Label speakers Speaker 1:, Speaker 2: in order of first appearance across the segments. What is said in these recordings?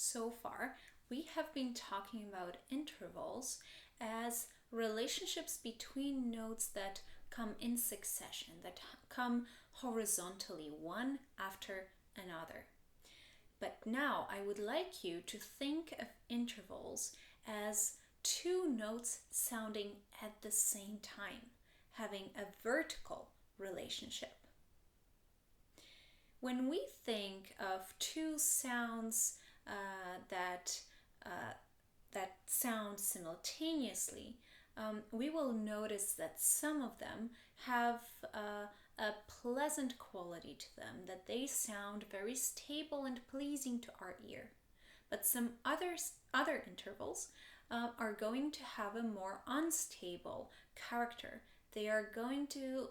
Speaker 1: So far, we have been talking about intervals as relationships between notes that come in succession, that come horizontally, one after another. But now I would like you to think of intervals as two notes sounding at the same time, having a vertical relationship. When we think of two sounds that sound simultaneously, we will notice that some of them have a pleasant quality to them, that they sound very stable and pleasing to our ear. But some other intervals are going to have a more unstable character. They are going to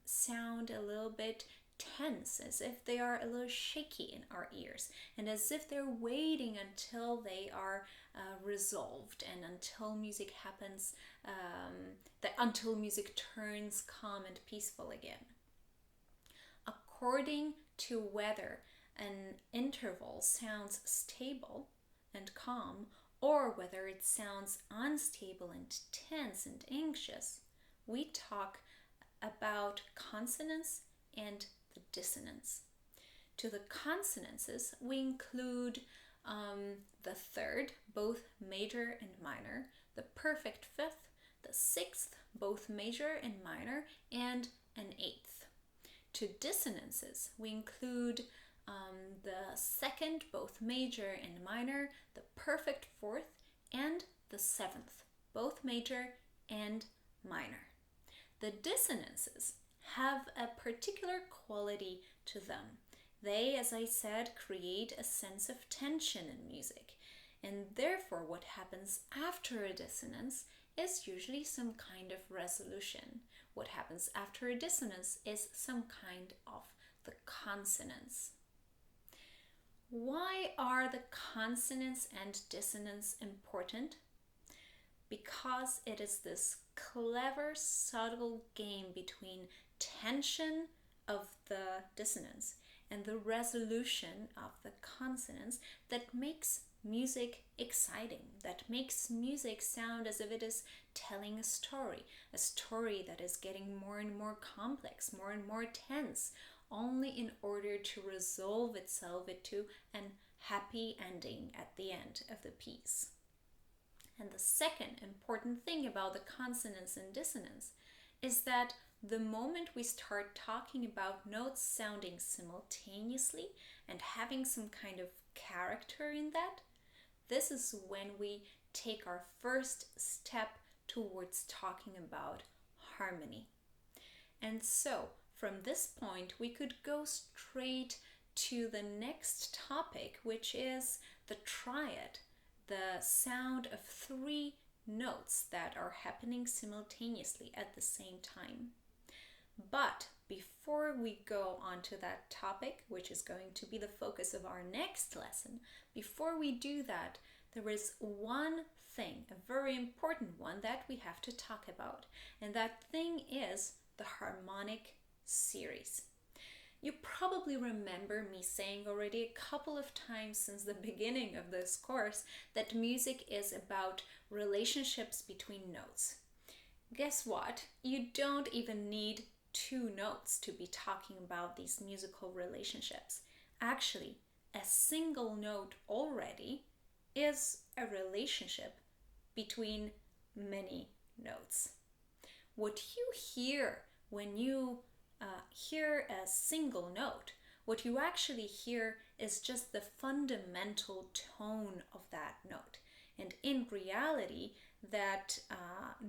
Speaker 1: sound a little bit tense, as if they are a little shaky in our ears, and as if they're waiting until they are resolved and until music happens, until music turns calm and peaceful again. According to whether an interval sounds stable and calm, or whether it sounds unstable and tense and anxious, we talk about consonance and the dissonance. To the consonances, we include the third, both major and minor, the perfect fifth, the sixth, both major and minor, and an eighth. To dissonances, we include the second, both major and minor, the perfect fourth, and the seventh, both major and minor. The dissonances have a particular quality to them. They, as I said, create a sense of tension in music, and therefore what happens after a dissonance is usually some kind of resolution. What happens after a dissonance is some kind of the consonance. Why are the consonance and dissonance important? Because it is this clever, subtle game between tension of the dissonance and the resolution of the consonance that makes music exciting, that makes music sound as if it is telling a story that is getting more and more complex, more and more tense, only in order to resolve itself into an happy ending at the end of the piece. And the second important thing about the consonance and dissonance is that the moment we start talking about notes sounding simultaneously and having some kind of character in that, this is when we take our first step towards talking about harmony. And so, from this point, we could go straight to the next topic, which is the triad, the sound of three notes that are happening simultaneously at the same time. But before we go on to that topic, which is going to be the focus of our next lesson, before we do that, there is one thing, a very important one that we have to talk about, and that thing is the harmonic series. You probably remember me saying already a couple of times since the beginning of this course that music is about relationships between notes. Guess what? You don't even need two notes to be talking about these musical relationships. Actually, a single note already is a relationship between many notes. What you hear when you hear a single note, what you actually hear is just the fundamental tone of that note. And in reality, that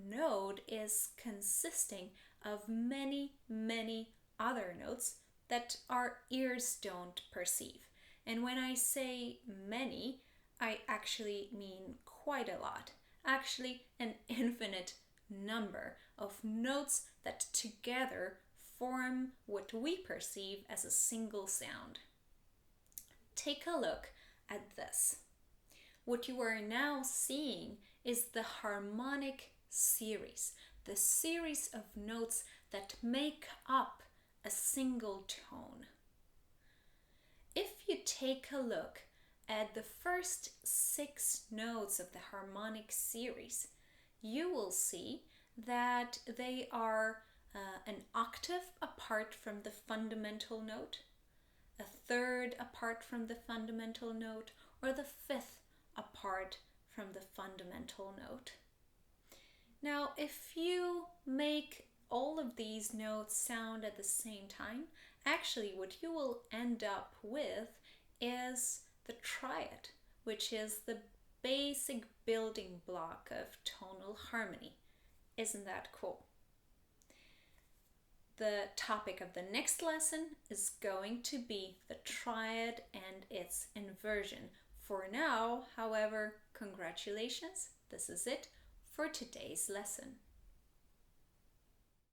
Speaker 1: note is consisting of many, many other notes that our ears don't perceive. And when I say many, I actually mean quite a lot. Actually, an infinite number of notes that together form what we perceive as a single sound. Take a look at this. What you are now seeing is the harmonic series, the series of notes that make up a single tone. If you take a look at the first 6 notes of the harmonic series, you will see that they are an octave apart from the fundamental note, a third apart from the fundamental note, or the fifth apart from the fundamental note. Now, if you make all of these notes sound at the same time, actually what you will end up with is the triad, which is the basic building block of tonal harmony. Isn't that cool? The topic of the next lesson is going to be the triad and its inversion. For now, however, congratulations, this is it for today's lesson.